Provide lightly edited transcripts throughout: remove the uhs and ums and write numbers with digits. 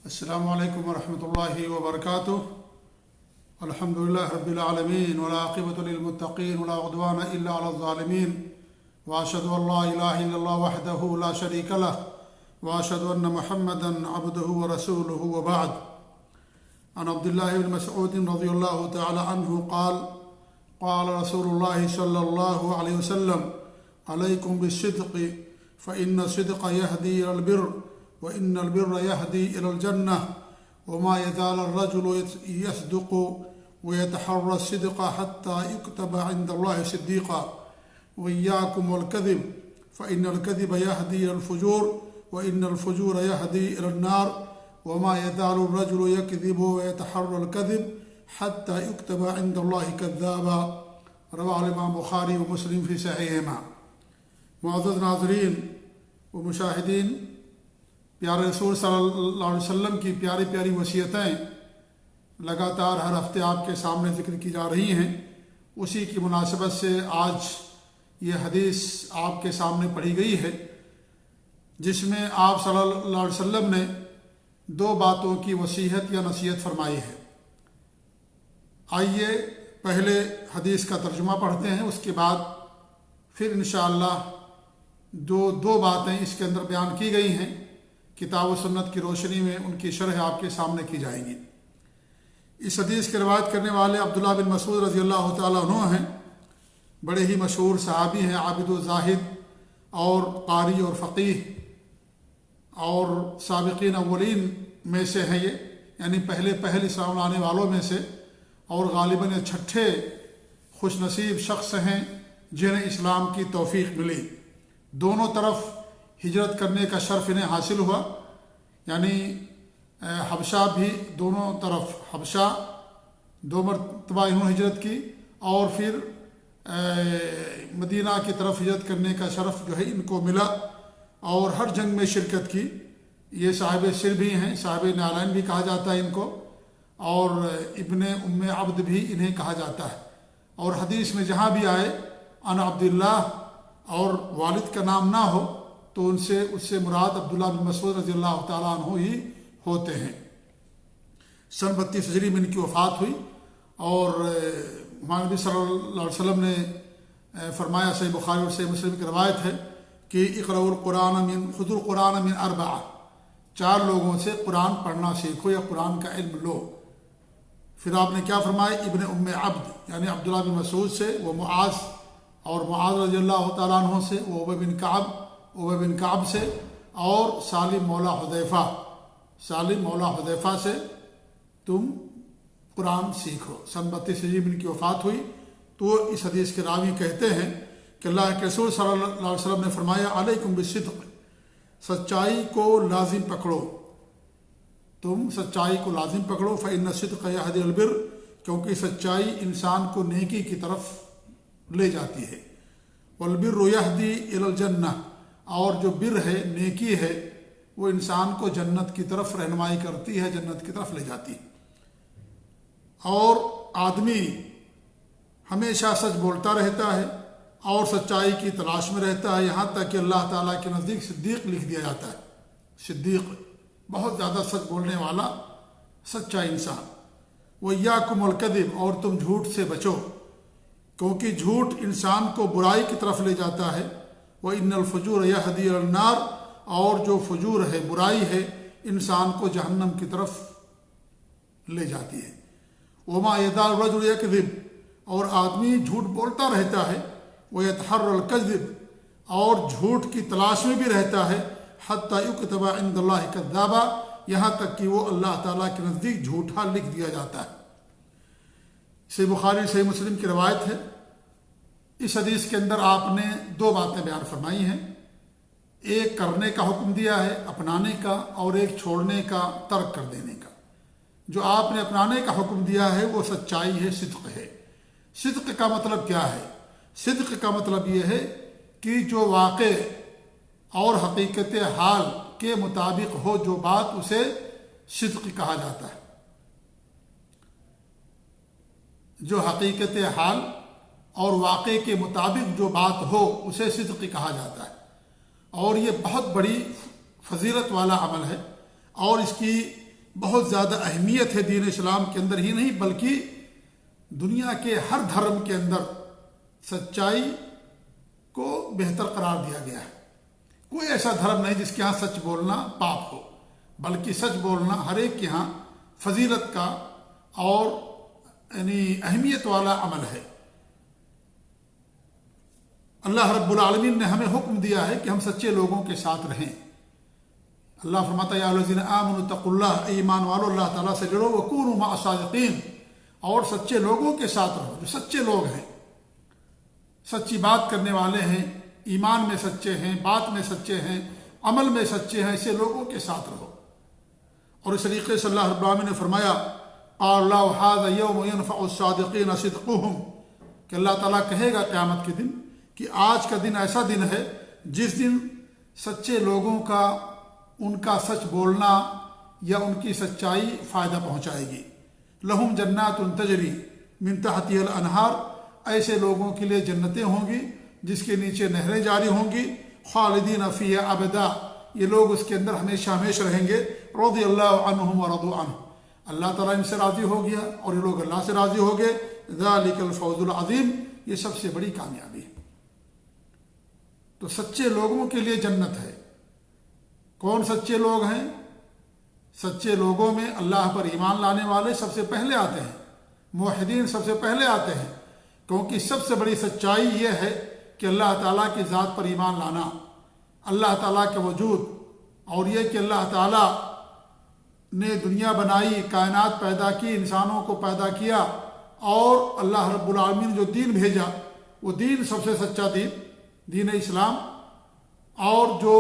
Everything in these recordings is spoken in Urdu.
السلام علیکم ورحمۃ اللہ وبرکاتہ۔ الحمد للہ رب العالمین والعاقبۃ للمتقین ولا عدوان الا علی الظالمین واشهد ان لا الہ الا اللہ وحدہ لا شریک لہ واشهد ان محمدا عبدہ ورسولہ وبعد۔ عن عبد اللہ بن مسعود رضی اللہ تعالی عنہ قال قال رسول اللہ صلی اللہ علیہ وسلم علیکم بالصدق فإن الصدق يهدي إلى البر وإن البر يهدي إلى الجنة وما يزال الرجل يصدق ويتحرى الصدق حتى يكتب عند الله صديقا وإياكم والكذب فإن الكذب يهدي إلى الفجور وإن الفجور يهدي إلى النار وما يزال الرجل يكذب ويتحرى الكذب حتى يكتب عند الله كذابا۔ رواه الإمام بخاری و مسلم فی صحیحہما۔ معزز ناظرین و مشاہدین، پیارے رسول صلی اللہ علیہ وسلم کی پیاری پیاری وصیتیں لگاتار ہر ہفتے آپ کے سامنے ذکر کی جا رہی ہیں۔ اسی کی مناسبت سے آج یہ حدیث آپ کے سامنے پڑھی گئی ہے، جس میں آپ صلی اللہ علیہ وسلم نے دو باتوں کی وصیت یا نصیحت فرمائی ہے۔ آئیے پہلے حدیث کا ترجمہ پڑھتے ہیں، اس کے بعد پھر انشاءاللہ دو باتیں اس کے اندر بیان کی گئی ہیں، کتاب و سنت کی روشنی میں ان کی شرح آپ کے سامنے کی جائے گی۔ اس حدیث کی روایت کرنے والے عبداللہ بن مسعود رضی اللہ تعالیٰ عنہ ہیں، بڑے ہی مشہور صحابی ہیں، عابد و زاہد اور قاری اور فقیہ اور سابقین اولین میں سے ہیں یہ، یعنی پہلے اسلام لانے والوں میں سے، اور غالباً چھٹے خوش نصیب شخص ہیں جنہیں اسلام کی توفیق ملی۔ دونوں طرف ہجرت کرنے کا شرف انہیں حاصل ہوا، یعنی حبشہ بھی، دونوں طرف حبشہ دو مرتبہ انہوں نے ہجرت کی، اور پھر مدینہ کی طرف ہجرت کرنے کا شرف جو ہے ان کو ملا، اور ہر جنگ میں شرکت کی۔ یہ صاحب سر بھی ہیں، صاحب نالین بھی کہا جاتا ہے ان کو، اور ابن ام عبد بھی انہیں کہا جاتا ہے۔ اور حدیث میں جہاں بھی آئے ان عبداللہ اور والد کا نام نہ ہو تو اس سے مراد عبداللہ بن مسعود رضی اللہ تعالیٰ عنہ ہی ہوتے ہیں۔ سن 32 ہجری میں ان کی وفات ہوئی، اور ہمارے نبی صلی اللہ علیہ وسلم نے فرمایا، صحیح بخاری اور صحیح مسلم کی روایت ہے کہ اقرؤوا القرآن خذوا القرآن من اربعہ، 4 لوگوں سے قرآن پڑھنا سیکھو یا قرآن کا علم لو۔ پھر آپ نے کیا فرمایا؟ ابن ام عبد، یعنی عبداللہ بن مسعود سے، وہ معاذ اور معاذ رضی اللہ تعالیٰ عنہ سے، وہ ابی بن کعب سے، اور سالم مولا حذیفہ سے تم قرآن سیکھو۔ سن 32 ہجری میں ان کی وفات ہوئی، تو اس حدیث کے راوی کہتے ہیں کہ اللہ کے رسول صلی اللہ علیہ وسلم نے فرمایا علیکم بالصدق، سچائی کو لازم پکڑو، تم سچائی کو لازم پکڑو، فإن الصدق يهدي البر، کیونکہ سچائی انسان کو نیکی کی طرف لے جاتی ہے، والبر يهدي إلى الجنة، اور جو بر ہے، نیکی ہے، وہ انسان کو جنت کی طرف رہنمائی کرتی ہے، جنت کی طرف لے جاتی ہے۔ اور آدمی ہمیشہ سچ بولتا رہتا ہے اور سچائی کی تلاش میں رہتا ہے، یہاں تک کہ اللہ تعالیٰ کے نزدیک صدیق لکھ دیا جاتا ہے۔ صدیق بہت زیادہ سچ بولنے والا سچا انسان۔ وَإِيَّاكُمْ وَالْكَذِبَ، اور تم جھوٹ سے بچو، کیونکہ جھوٹ انسان کو برائی کی طرف لے جاتا ہے۔ وَإِنَّ الْفُجُورَ يَهْدِي إِلَى النَّارِ، اور جو فجور ہے، برائی ہے، انسان کو جہنم کی طرف لے جاتی ہے۔ وَمَا يَزَالُ الرَّجُلُ يَكْذِبُ، اور آدمی جھوٹ بولتا رہتا ہے۔ وَيَتَحَرَّى الْكَذِبَ، اور جھوٹ کی تلاش میں بھی رہتا ہے۔ حَتَّى يُكْتَبَ عِندَ اللَّهِ كَذَّابًا، یہاں تک کہ وہ اللہ تعالیٰ کے نزدیک جھوٹا لکھ دیا جاتا ہے۔ صحیح بخاری صحیح مسلم کی روایت ہے۔ اس حدیث کے اندر آپ نے 2 باتیں بیان فرمائی ہیں، ایک کرنے کا حکم دیا ہے، اپنانے کا، اور ایک چھوڑنے کا، ترک کر دینے کا۔ جو آپ نے اپنانے کا حکم دیا ہے وہ سچائی ہے، صدق ہے۔ صدق کا مطلب کیا ہے؟ صدق کا مطلب یہ ہے کہ جو واقع اور حقیقت حال کے مطابق ہو جو بات، اسے صدق کہا جاتا ہے۔ جو حقیقت حال اور واقع کے مطابق جو بات ہو اسے صدق کہا جاتا ہے، اور یہ بہت بڑی فضیلت والا عمل ہے، اور اس کی بہت زیادہ اہمیت ہے دین اسلام کے اندر ہی نہیں بلکہ دنیا کے ہر دھرم کے اندر سچائی کو بہتر قرار دیا گیا ہے۔ کوئی ایسا دھرم نہیں جس کے ہاں سچ بولنا پاپ ہو، بلکہ سچ بولنا ہر ایک کے ہاں فضیلت کا اور اہمیت والا عمل ہے۔ اللہ رب العالمین نے ہمیں حکم دیا ہے کہ ہم سچے لوگوں کے ساتھ رہیں۔ اللہ فرماتا ہے یا الذین آمنوا اتقوا اللہ، ایمان والو اللہ تعالیٰ سے ڈرو، وکونوا مع الصادقین، اور سچے لوگوں کے ساتھ رہو، جو سچے لوگ ہیں، سچی بات کرنے والے ہیں، ایمان میں سچے ہیں، بات میں سچے ہیں، عمل میں سچے ہیں، ایسے لوگوں کے ساتھ رہو۔ اور اس طریقے سے اللہ رب العالمین نے فرمایا قال اللہ ھذا یوم ینفع الصادقین صدقہم، کہ اللہ تعالیٰ کہے گا قیامت کے دن کہ آج کا دن ایسا دن ہے جس دن سچے لوگوں کا ان کا سچ بولنا یا ان کی سچائی فائدہ پہنچائے گی۔ لہم جنات تجری من تحتها الانہار، ایسے لوگوں کے لیے جنتیں ہوں گی جس کے نیچے نہریں جاری ہوں گی، خالدین فیہا ابدا، یہ لوگ اس کے اندر ہمیشہ ہمیشہ رہیں گے۔ رضی اللہ عنہم ورضوا عنہ، اللہ تعالیٰ ان سے راضی ہو گیا اور یہ لوگ اللہ سے راضی ہو گئے۔ ذالک الفوز العظیم، یہ سب سے بڑی کامیابی ہے۔ تو سچے لوگوں کے لیے جنت ہے۔ کون سچے لوگ ہیں؟ سچے لوگوں میں اللہ پر ایمان لانے والے سب سے پہلے آتے ہیں، موحدین سب سے پہلے آتے ہیں، کیونکہ سب سے بڑی سچائی یہ ہے کہ اللہ تعالیٰ کی ذات پر ایمان لانا، اللہ تعالیٰ کے وجود، اور یہ کہ اللہ تعالیٰ نے دنیا بنائی، کائنات پیدا کی، انسانوں کو پیدا کیا، اور اللہ رب العالمین نے جو دین بھیجا وہ دین سب سے سچا دین اسلام، اور جو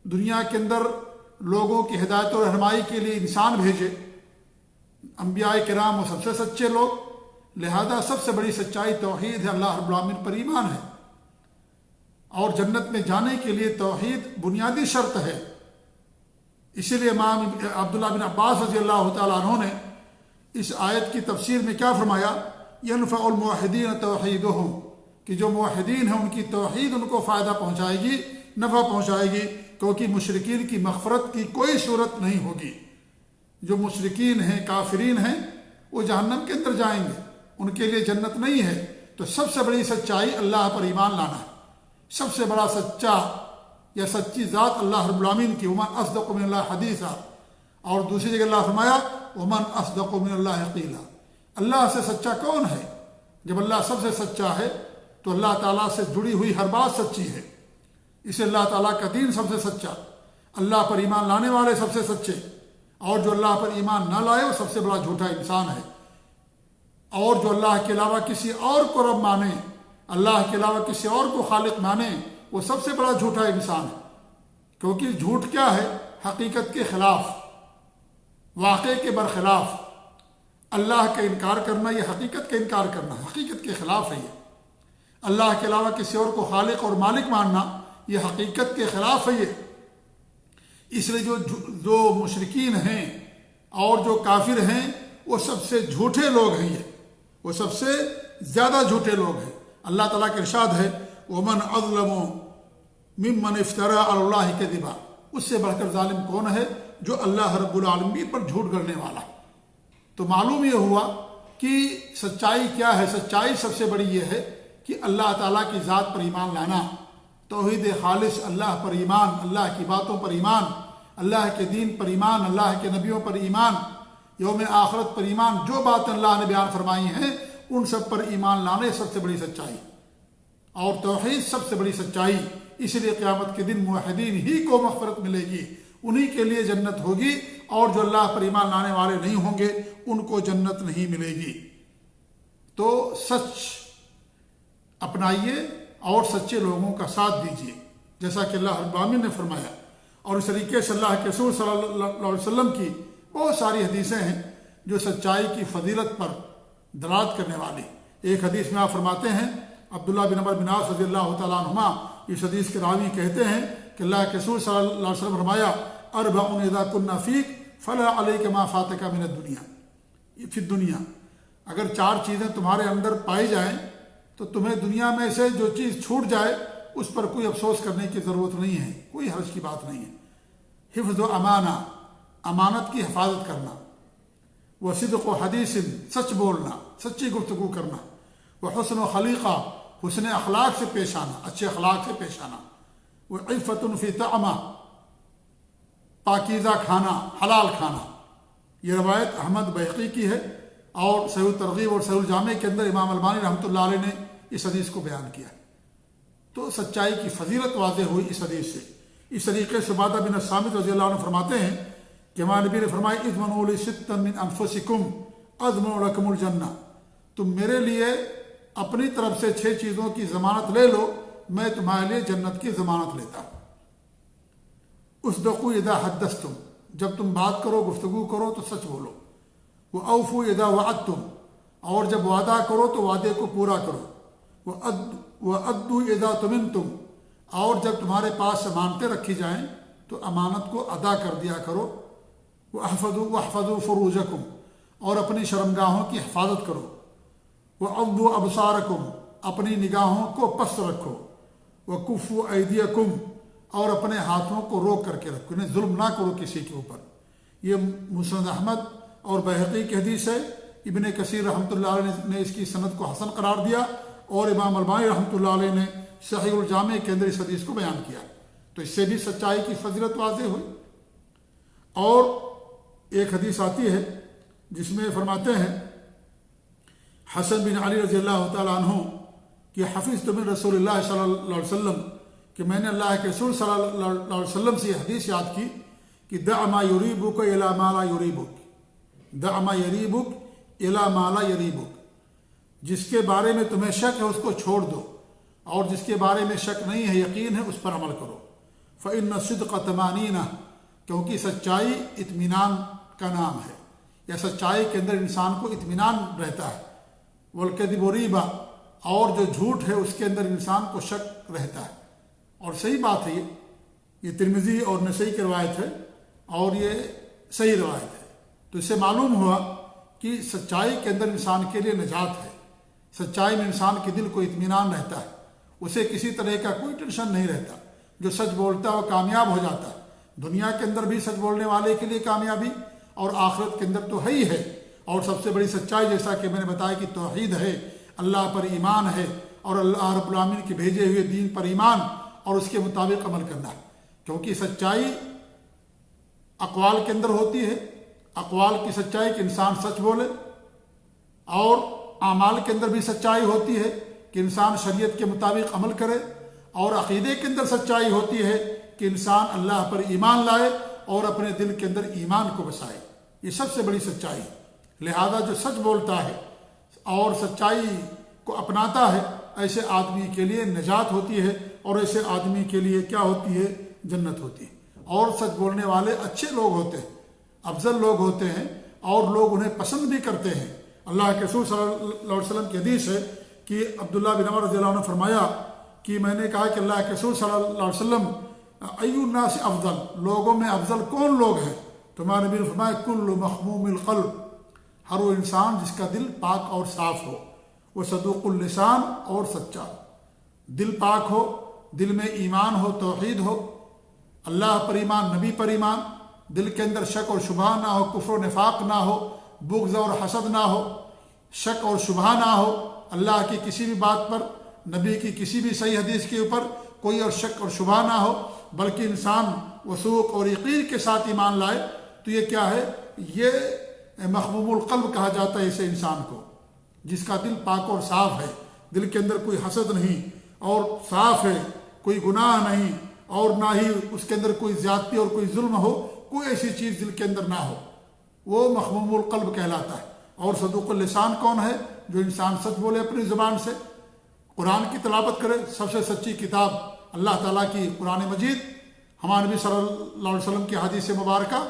دنیا کے اندر لوگوں کی ہدایت و رہنمائی کے لیے انسان بھیجے، انبیاء کرام وہ سب سے سچے لوگ، لہذا سب سے بڑی سچائی توحید ہے، اللہ رب العالمین پر ایمان ہے، اور جنت میں جانے کے لیے توحید بنیادی شرط ہے۔ اسی لیے امام عبداللہ بن عباس رضی اللہ تعالیٰ عنہ نے اس آیت کی تفسیر میں کیا فرمایا، ینفع الموحدین توحیدہم، کہ جو موحدین ہیں ان کی توحید ان کو فائدہ پہنچائے گی، نفع پہنچائے گی، کیونکہ مشرکین کی مغفرت کی کوئی صورت نہیں ہوگی۔ جو مشرکین ہیں، کافرین ہیں، وہ جہنم کے اندر جائیں گے، ان کے لیے جنت نہیں ہے۔ تو سب سے بڑی سچائی اللہ پر ایمان لانا ہے۔ سب سے بڑا سچا یا سچی ذات اللہ رب العالمین کی، ومن اصدق من اللہ حدیثا، اور دوسری جگہ اللہ فرمایا ومن اصدق من اللہ قیلا، اللہ سے سچا کون ہے؟ جب اللہ سب سے سچا ہے تو اللہ تعالیٰ سے جڑی ہوئی ہر بات سچی ہے، اسے اللہ تعالیٰ کا دین سب سے سچا، اللہ پر ایمان لانے والے سب سے سچے، اور جو اللہ پر ایمان نہ لائے وہ سب سے بڑا جھوٹا انسان ہے، اور جو اللہ کے علاوہ کسی اور کو رب مانے، اللہ کے علاوہ کسی اور کو خالق مانے، وہ سب سے بڑا جھوٹا انسان ہے۔ کیونکہ جھوٹ کیا ہے؟ حقیقت کے خلاف، واقعے کے برخلاف، اللہ کا انکار کرنا، یہ حقیقت کا انکار کرنا، حقیقت کے خلاف ہے۔ یہ اللہ کے علاوہ کسی اور کو خالق اور مالک ماننا، یہ حقیقت کے خلاف ہے۔ یہ اس لیے جو مشرکین ہیں اور جو کافر ہیں وہ سب سے جھوٹے لوگ ہیں، وہ سب سے زیادہ جھوٹے لوگ ہیں۔ اللہ تعالیٰ کا ارشاد ہے ومن اظلم ممن افترى علی اللہ کذبا، اس سے بڑھ کر ظالم کون ہے؟ جو اللہ رب العالمین پر جھوٹ گڑنے والا۔ تو معلوم یہ ہوا کہ سچائی کیا ہے؟ سچائی سب سے بڑی یہ ہے کہ اللہ تعالیٰ کی ذات پر ایمان لانا، توحید خالص، اللہ پر ایمان، اللہ کی باتوں پر ایمان، اللہ کے دین پر ایمان، اللہ کے نبیوں پر ایمان، یوم آخرت پر ایمان، جو باتیں اللہ نے بیان فرمائی ہیں ان سب پر ایمان لانے سب سے بڑی سچائی، اور توحید سب سے بڑی سچائی۔ اس لیے قیامت کے دن موحدین ہی کو مغفرت ملے گی، انہی کے لیے جنت ہوگی، اور جو اللہ پر ایمان لانے والے نہیں ہوں گے ان کو جنت نہیں ملے گی۔ تو سچ اپنائیے اور سچے لوگوں کا ساتھ دیجیے، جیسا کہ اللہ رب العالمین نے فرمایا۔ اور اس طریقے سے اللہ کے رسول صلی اللہ علیہ وسلم کی بہت ساری حدیثیں ہیں جو سچائی کی فضیلت پر دلالت کرنے والی۔ ایک حدیث میں آپ فرماتے ہیں، عبداللہ بن عمر بن عاص رضی اللہ تعالیٰ عنہما اس حدیث کے راوی کہتے ہیں کہ اللہ کے رسول صلی اللہ علیہ وسلم فرمایا اربع اذا کن فیک فلا علیک ما فاتک من الدنیا، فی الدنیا، اگر 4 چیزیں تمہارے اندر پائی جائیں تو تمہیں دنیا میں سے جو چیز چھوٹ جائے اس پر کوئی افسوس کرنے کی ضرورت نہیں ہے، کوئی حرج کی بات نہیں ہے۔ حفظ و امانہ، امانت کی حفاظت کرنا، وصدق و حدیث، سچ بولنا، سچی گفتگو کرنا، وحسن و خلیقہ، حسن اخلاق سے پیش آنا، اچھے اخلاق سے پیش آنا، وعفت فی طعمہ، پاکیزہ کھانا، حلال کھانا۔ یہ روایت احمد بحقی کی ہے، اور صحیح ترغیب اور صحیح الجامع کے اندر امام البانی رحمۃ اللہ علیہ نے اس حدیث کو بیان کیا۔ تو سچائی کی فضیلت واضح ہوئی اس حدیث سے۔ اس طریقے سے عبادہ بن الصامت رضی اللہ عنہ فرماتے ہیں کہ ہمارے نبی نے فرمایا اضمنوا لی ستا من انفسکم اضمن لکم الجنہ، تم میرے لیے اپنی طرف سے 6 چیزوں کی ضمانت لے لو، میں تمہارے لیے جنت کی ضمانت لیتا ہوں۔ اصدقوا اذا حدثتم، جب تم بات کرو، گفتگو کرو تو سچ بولو۔ واوفوا اذا وعدتم، اور جب وعدہ کرو تو وعدے کو پورا کرو۔ وادوا اذا تمنتم، اور جب تمہارے پاس امانتیں رکھی جائیں تو امانت کو ادا کر دیا کرو۔ واحفظوا فروجکم، اور اپنی شرمگاہوں کی حفاظت کرو۔ وغضوا ابصارکم، اپنی نگاہوں کو پست رکھو۔ وکفوا ایدیکم، اور اپنے ہاتھوں کو روک کر کے رکھو، انہیں ظلم نہ کرو کسی کے اوپر۔ یہ مسند احمد اور بحقی کی حدیث ہے۔ ابن کثیر رحمۃ اللہ علیہ نے اس کی سند کو حسن قرار دیا، اور امام البانی رحمۃ اللہ علیہ نے صحیح الجامع کے اندر اس حدیث کو بیان کیا۔ تو اس سے بھی سچائی کی فضیلت واضح ہوئی۔ اور ایک حدیث آتی ہے جس میں فرماتے ہیں حسن بن علی رضی اللہ تعالیٰ عنہ کہ حفظت من رسول اللہ صلی اللہ علیہ وسلم، کہ میں نے اللہ کے رسول صلی اللہ علیہ وسلم سے یہ حدیث یاد کی کہ دع ما یریبک الی ما لا یریبک، دع ما یریبک الی ما لا یریبک، جس کے بارے میں تمہیں شک ہے اس کو چھوڑ دو، اور جس کے بارے میں شک نہیں ہے یقین ہے اس پر عمل کرو۔ فإن الصدق طمأنینہ، کیونکہ سچائی اطمینان کا نام ہے، یا سچائی کے اندر انسان کو اطمینان رہتا ہے۔ والکذب ریبہ، اور جو جھوٹ ہے اس کے اندر انسان کو شک رہتا ہے۔ اور صحیح بات ہے، یہ ترمذی اور نسائی کی روایت ہے، اور یہ صحیح روایت ہے۔ تو اس سے معلوم ہوا کہ سچائی کے اندر انسان کے لیے نجات ہے۔ سچائی میں انسان کے دل کو اطمینان رہتا ہے، اسے کسی طرح کا کوئی ٹینشن نہیں رہتا۔ جو سچ بولتا ہے وہ کامیاب ہو جاتا ہے، دنیا کے اندر بھی سچ بولنے والے کے لیے کامیابی، اور آخرت کے اندر تو ہے ہی ہے۔ اور سب سے بڑی سچائی جیسا کہ میں نے بتایا کہ توحید ہے، اللہ پر ایمان ہے، اور اللہ رب العالمین کے بھیجے ہوئے دین پر ایمان اور اس کے مطابق عمل کرنا ہے۔ کیونکہ سچائی اقوال کے اندر ہوتی ہے، اقوال کی سچائی کہ انسان سچ بولے، اور اعمال کے اندر بھی سچائی ہوتی ہے کہ انسان شریعت کے مطابق عمل کرے، اور عقیدے کے اندر سچائی ہوتی ہے کہ انسان اللہ پر ایمان لائے اور اپنے دل کے اندر ایمان کو بسائے۔ یہ سب سے بڑی سچائی۔ لہذا جو سچ بولتا ہے اور سچائی کو اپناتا ہے، ایسے آدمی کے لیے نجات ہوتی ہے، اور ایسے آدمی کے لیے کیا ہوتی ہے؟ جنت ہوتی ہے۔ اور سچ بولنے والے اچھے لوگ ہوتے ہیں، افضل لوگ ہوتے ہیں، اور لوگ انہیں پسند بھی کرتے ہیں۔ اللہ کے رسول صلی اللہ علیہ وسلم کی حدیث ہے کہ عبداللہ بن عمر رضی اللہ عنہ نے فرمایا کہ میں نے کہا کہ اللہ کے رسول صلی اللہ علیہ وسلم ای الناس افضل، لوگوں میں افضل کون لوگ ہیں؟ تو ہمارے نبی نے فرمایا کل مخموم القلب، ہر وہ انسان جس کا دل پاک اور صاف ہو، وہ صدوق اللسان، اور سچا، دل پاک ہو، دل میں ایمان ہو، توحید ہو، اللہ پر ایمان، نبی پر ایمان، دل کے اندر شک اور شبہ نہ ہو، کفر و نفاق نہ ہو، بغض اور حسد نہ ہو، شک اور شبہ نہ ہو، اللہ کی کسی بھی بات پر، نبی کی کسی بھی صحیح حدیث کے اوپر کوئی اور شک اور شبہ نہ ہو، بلکہ انسان وثوق اور یقین کے ساتھ ایمان لائے، تو یہ کیا ہے؟ یہ مخموم القلب کہا جاتا ہے اسے انسان کو، جس کا دل پاک اور صاف ہے، دل کے اندر کوئی حسد نہیں، اور صاف ہے، کوئی گناہ نہیں، اور نہ ہی اس کے اندر کوئی زیادتی اور کوئی ظلم ہو، کوئی ایسی چیز دل کے اندر نہ ہو، وہ مخموم القلب کہلاتا ہے۔ اور صدوق اللسان کون ہے؟ جو انسان سچ بولے اپنی زبان سے، قرآن کی تلاوت کرے، سب سے سچی کتاب اللہ تعالیٰ کی قرآن مجید، ہمارے نبی صلی اللہ علیہ وسلم کی حدیث مبارکہ،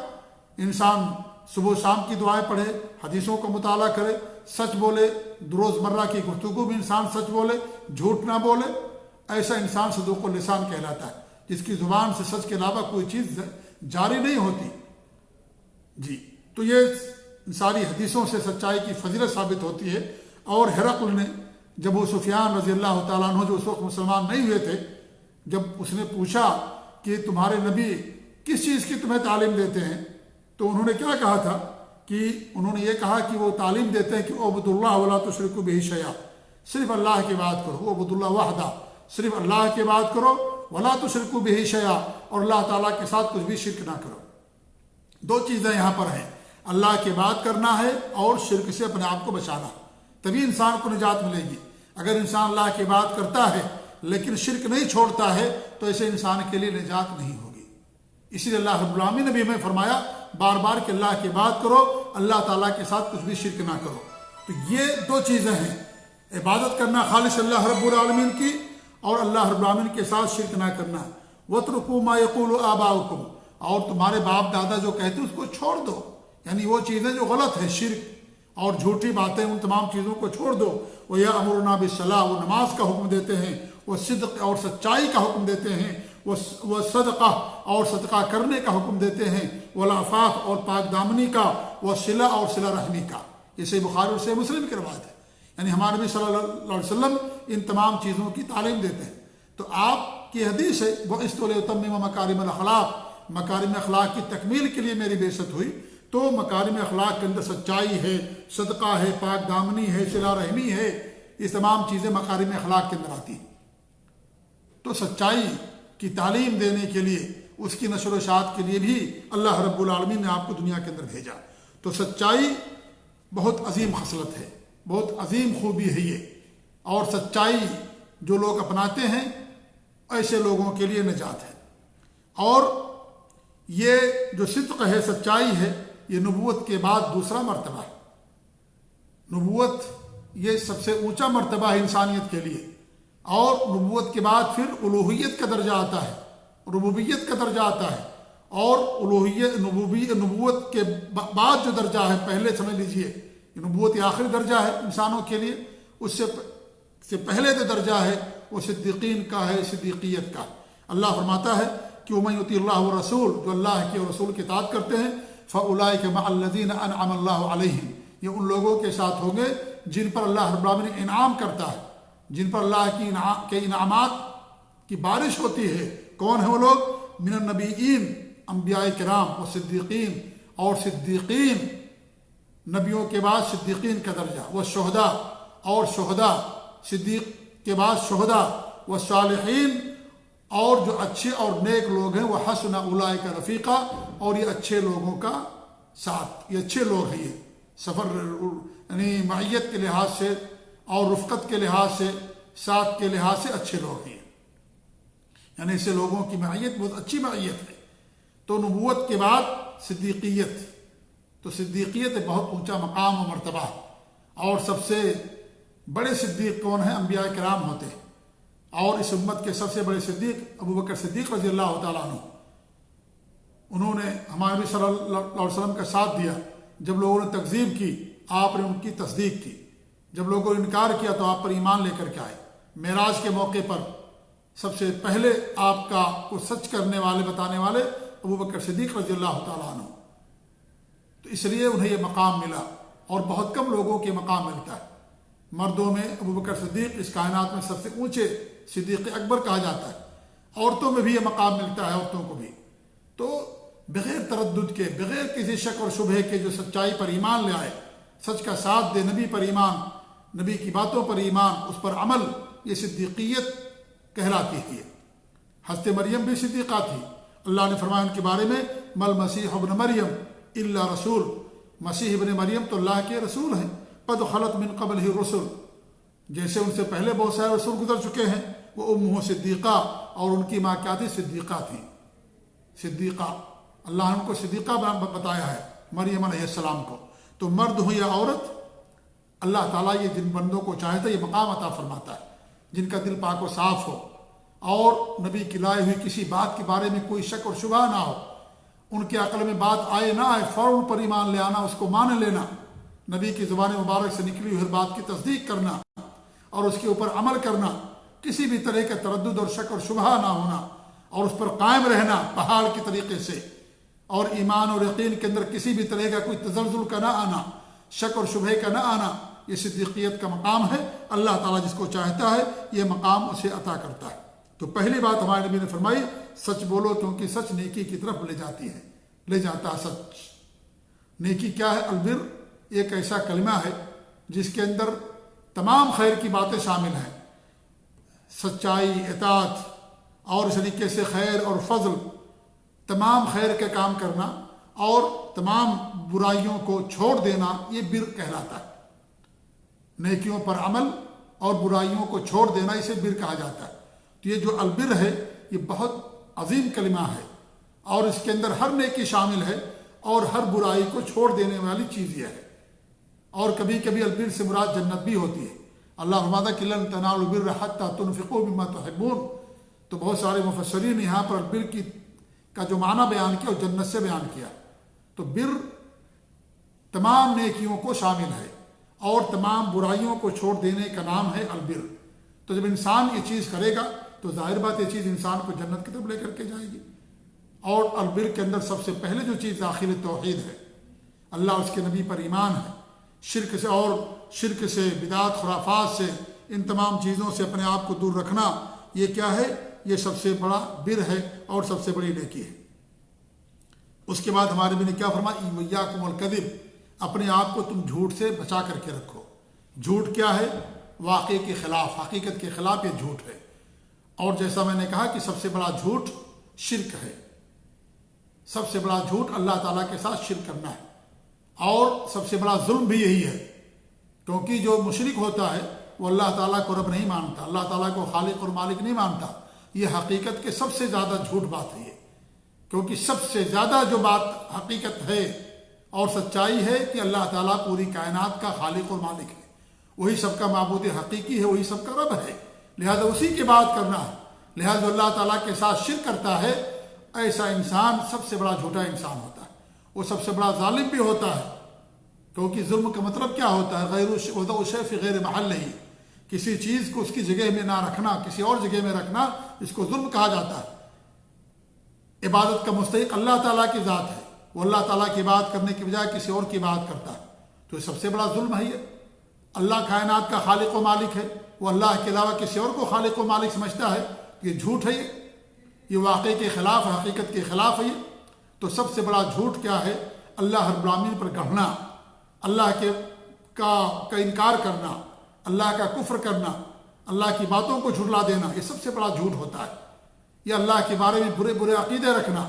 انسان صبح و شام کی دعائیں پڑھے، حدیثوں کا مطالعہ کرے، سچ بولے، روزمرہ کی گفتگو بھی انسان سچ بولے، جھوٹ نہ بولے، ایسا انسان صدوق اللسان کہلاتا ہے، جس کی زبان سے سچ کے علاوہ کوئی چیز جاری نہیں ہوتی۔ جی، تو یہ ساری حدیثوں سے سچائی کی فضیلت ثابت ہوتی ہے۔ اور ہرقل نے جب ابو سفیان رضی اللہ تعالیٰ عنہ جو اس وقت مسلمان نہیں ہوئے تھے، جب اس نے پوچھا کہ تمہارے نبی کس چیز کی تمہیں تعلیم دیتے ہیں، تو انہوں نے کیا کہا تھا کہ انہوں نے یہ کہا کہ وہ تعلیم دیتے ہیں کہ عبد اللہ ولا تشرکوا بہ شیئا، صرف اللہ کی بات کرو، عبد اللہ وحدہ، صرف اللہ کی بات کرو، ولا تشرکوا بہ شیئا، اور اللہ تعالیٰ کے ساتھ کچھ بھی شرک نہ کرو۔ دو چیزیں یہاں پر ہیں، اللہ کی بات کرنا ہے اور شرک سے اپنے آپ کو بچانا، تبھی انسان کو نجات ملے گی۔ اگر انسان اللہ کی بات کرتا ہے لیکن شرک نہیں چھوڑتا ہے تو ایسے انسان کے لیے نجات نہیں ہوگی۔ اسی لیے اللہ رب العالمین نے بھی ہمیں فرمایا بار بار کہ اللہ کی بات کرو، اللہ تعالیٰ کے ساتھ کچھ بھی شرک نہ کرو۔ تو یہ دو چیزیں ہیں، عبادت کرنا خالص اللہ رب العالمین کی، اور اللہ رب العالمین کے ساتھ شرک نہ کرنا۔ وَاتْرُكُوا مَا يَقُولُ آبَاؤُكُمْ، اور تمہارے باپ دادا جو کہتے ہیں اس کو چھوڑ دو، یعنی وہ چیزیں جو غلط ہے، شرک اور جھوٹی باتیں، ان تمام چیزوں کو چھوڑ دو۔ وَيَأْمُرُونَا بِالصَّلَاةِ، وہ نماز کا حکم دیتے ہیں، وہ صدق اور سچائی کا حکم دیتے ہیں، وہ صدقہ اور صدقہ کرنے کا حکم دیتے ہیں، والعفاف اور پاک دامنی کا، والصلہ اور صلہ رحمی کا۔ یہ صحیح بخاری اور صحیح مسلم کی روایت ہے، یعنی ہمارے نبی صلی اللہ علیہ وسلم ان تمام چیزوں کی تعلیم دیتے ہیں۔ تو آپ کی حدیث ہے بُعِثْتُ لِأُتَمِّمَ مَكَارِمَ الْأَخْلَاقِ، مکارم اخلاق کی تکمیل کے لیے میری بعثت ہوئی۔ تو مکارم اخلاق کے اندر سچائی ہے، صدقہ ہے، پاک دامنی ہے، صلہ رحمی ہے، یہ تمام چیزیں مکارم اخلاق کے اندر آتی ہیں۔ تو سچائی کی تعلیم دینے کے لیے، اس کی نشر و اشاعت کے لیے بھی اللہ رب العالمین نے آپ کو دنیا کے اندر بھیجا۔ تو سچائی بہت عظیم خصلت ہے، بہت عظیم خوبی ہے یہ، اور سچائی جو لوگ اپناتے ہیں ایسے لوگوں کے لیے نجات ہے۔ اور یہ جو صدق ہے، سچائی ہے، یہ نبوت کے بعد دوسرا مرتبہ ہے۔ نبوت یہ سب سے اونچا مرتبہ ہے انسانیت کے لیے، اور نبوت کے بعد پھر الوہیت کا درجہ آتا ہے، ربوبیت کا درجہ آتا ہے، اور نبوت کے بعد جو درجہ ہے، پہلے سمجھ لیجئے نبوت آخری درجہ ہے انسانوں کے لیے، اس سے پہلے جو درجہ ہے وہ صدیقین کا ہے، صدیقیت کا۔ اللہ فرماتا ہے کہ وَمَن يُطِعِ اللَّهَ وَالرَّسُولَ، جو اللہ کے اور رسول کی اطاعت کرتے ہیں، فَأُولَٰئِكَ مَعَ الَّذِينَ أَنْعَمَ اللَّهُ عَلَيْهِمْ، یہ ان لوگوں کے ساتھ ہوں گے جن پر اللہ رب العالمین انعام کرتا ہے، جن پر اللہ کے انعامات کی بارش ہوتی ہے۔ کون ہیں وہ لوگ؟ من النبیین، انبیاء کرام، و صدیقین، اور صدیقین، نبیوں کے بعد صدیقین کا درجہ، وہ شہداء، اور شہداء، صدیق کے بعد شہداء، وہ صالحین، اور جو اچھے اور نیک لوگ ہیں، وہ حسن اولئک رفیقا، اور یہ اچھے لوگوں کا ساتھ، یہ اچھے لوگ ہیں، یہ سفر یعنی معیت کے لحاظ سے اور رفقت کے لحاظ سے، ساتھ کے لحاظ سے اچھے لوگ ہیں، یعنی ایسے لوگوں کی معیت بہت اچھی معیت ہے۔ تو نبوت کے بعد صدیقیت، تو صدیقیت ایک بہت اونچا مقام و مرتبہ، اور سب سے بڑے صدیق کون ہیں؟ انبیاء کرام ہوتے ہیں، اور اس امت کے سب سے بڑے صدیق ابوبکر صدیق رضی اللہ تعالیٰ عنہ، انہوں نے ہمارے نبی صلی اللہ علیہ وسلم کا ساتھ دیا۔ جب لوگوں نے تکذیب کی، آپ نے ان کی تصدیق کی، جب لوگوں نے انکار کیا تو آپ پر ایمان لے کر کے آئے۔ معراج کے موقع پر سب سے پہلے آپ کا کو سچ کرنے والے، بتانے والے ابوبکر صدیق رضی اللہ تعالیٰ عنہ، تو اس لیے انہیں یہ مقام ملا، اور بہت کم لوگوں کے مقام ملتا ہے۔ مردوں میں ابوبکر صدیق اس کائنات میں سب سے اونچے صدیق اکبر کہا جاتا ہے، عورتوں میں بھی یہ مقام ملتا ہے، عورتوں کو بھی۔ تو بغیر تردد کے، بغیر کسی شک اور شبہ کے جو سچائی پر ایمان لے آئے، سچ کا ساتھ دے، نبی پر ایمان، نبی کی باتوں پر ایمان، اس پر عمل، یہ صدیقیت کہلاتی ہے۔ حضرت مریم بھی صدیقہ تھی، اللہ نے فرمایا ان کے بارے میں مل مسیح ابن مریم الا رسول، مسیح ابن مریم تو اللہ کے رسول ہیں، قد خلت من قبلہ الرسل، جیسے ان سے پہلے بہت سارے رسول گزر چکے ہیں، وہ امہ صدیقہ، اور ان کی ماں کیا تھی؟ صدیقہ تھی، صدیقہ، اللہ نے ان کو صدیقہ بتایا ہے، مریم علیہ السلام کو۔ تو مرد ہو یا عورت، اللہ تعالیٰ یہ جن بندوں کو چاہتا ہے یہ مقام عطا فرماتا ہے، جن کا دل پاک و صاف ہو، اور نبی کی لائے ہوئی کسی بات کے بارے میں کوئی شک اور شبہ نہ ہو، ان کے عقل میں بات آئے نہ آئے، فوراً پر ایمان لے آنا، اس کو مان لینا، نبی کی زبان مبارک سے نکلی ہوئی ہر بات کی تصدیق کرنا، اور اس کے اوپر عمل کرنا، کسی بھی طرح کا تردد اور شک اور شبہ نہ ہونا، اور اس پر قائم رہنا پہاڑ کے طریقے سے، اور ایمان اور یقین کے اندر کسی بھی طرح کا کوئی تزلزل کا نہ آنا، شک اور شبہ کا نہ آنا، یہ صدیقیت کا مقام ہے۔ اللہ تعالیٰ جس کو چاہتا ہے یہ مقام اسے عطا کرتا ہے۔ تو پہلی بات ہمارے نبی نے فرمائی، سچ بولو کیونکہ سچ نیکی کی طرف لے جاتی ہے، لے جاتا ہے سچ، نیکی کیا ہے؟ البر ایک ایسا کلمہ ہے جس کے اندر تمام خیر کی باتیں شامل ہیں، سچائی، اطاعت اور اس طریقے سے خیر اور فضل، تمام خیر کے کام کرنا اور تمام برائیوں کو چھوڑ دینا، یہ بر کہلاتا ہے۔ نیکیوں پر عمل اور برائیوں کو چھوڑ دینا، اسے بر کہا جاتا ہے۔ تو یہ جو البر ہے یہ بہت عظیم کلمہ ہے اور اس کے اندر ہر نیکی شامل ہے اور ہر برائی کو چھوڑ دینے والی چیز یہ ہے۔ اور کبھی کبھی البر سے مراد جنت بھی ہوتی ہے۔ اللہ فرماتا ہے کہ لن تنالوا البر حتی تنفقوا مما تحبون۔ تو بہت سارے مفسرین نے یہاں پر البر کا جو معنی بیان کیا وہ جنت سے بیان کیا۔ تو بر تمام نیکیوں کو شامل ہے اور تمام برائیوں کو چھوڑ دینے کا نام ہے البر۔ تو جب انسان یہ چیز کرے گا تو ظاہر بات یہ چیز انسان کو جنت کی طرف لے کر کے جائے گی۔ اور البر کے اندر سب سے پہلے جو چیز داخل توحید ہے، اللہ اس کے نبی پر ایمان ہے، شرک سے بدعت خرافات سے ان تمام چیزوں سے اپنے آپ کو دور رکھنا، یہ کیا ہے؟ یہ سب سے بڑا بر ہے اور سب سے بڑی نیکی ہے۔ اس کے بعد ہمارے نبی نے کیا فرمایا؟ ایاکم الکذب، اپنے آپ کو تم جھوٹ سے بچا کر کے رکھو۔ جھوٹ کیا ہے؟ واقعے کے خلاف، حقیقت کے خلاف یہ جھوٹ ہے۔ اور جیسا میں نے کہا کہ سب سے بڑا جھوٹ شرک ہے، سب سے بڑا جھوٹ اللہ تعالیٰ کے ساتھ شرک کرنا ہے، اور سب سے بڑا ظلم بھی یہی ہے، کیونکہ جو مشرک ہوتا ہے وہ اللہ تعالیٰ کو رب نہیں مانتا، اللہ تعالیٰ کو خالق اور مالک نہیں مانتا۔ یہ حقیقت کے سب سے زیادہ جھوٹ بات ہے یہ، کیونکہ سب سے زیادہ جو بات حقیقت ہے اور سچائی ہے کہ اللہ تعالیٰ پوری کائنات کا خالق اور مالک ہے، وہی سب کا معبود حقیقی ہے، وہی سب کا رب ہے، لہذا اسی کی بات کرنا ہے۔ لہذا اللہ تعالیٰ کے ساتھ شرک کرتا ہے، ایسا انسان سب سے بڑا جھوٹا انسان ہوتا ہے، وہ سب سے بڑا ظالم بھی ہوتا ہے، کیونکہ ظلم کا مطلب کیا ہوتا ہے؟ غیر وضع الشیء فی غیر محلہ، کسی چیز کو اس کی جگہ میں نہ رکھنا، کسی اور جگہ میں رکھنا، اس کو ظلم کہا جاتا ہے۔ عبادت کا مستحق اللہ تعالیٰ کی ذات ہے، وہ اللہ تعالیٰ کی بات کرنے کی بجائے کسی اور کی بات کرتا ہے، تو یہ سب سے بڑا ظلم ہے۔ یہ اللہ کائنات کا خالق و مالک ہے، وہ اللہ کے علاوہ کسی اور کو خالق و مالک سمجھتا ہے، یہ جھوٹ ہے، یہ واقعے کے خلاف، حقیقت کے خلاف ہے۔ تو سب سے بڑا جھوٹ کیا ہے؟ اللہ رب العالمین پر گڑھنا، اللہ کا انکار کرنا، اللہ کا کفر کرنا، اللہ کی باتوں کو جھٹلا دینا، یہ سب سے بڑا جھوٹ ہوتا ہے۔ یہ اللہ کے بارے میں برے برے عقیدے رکھنا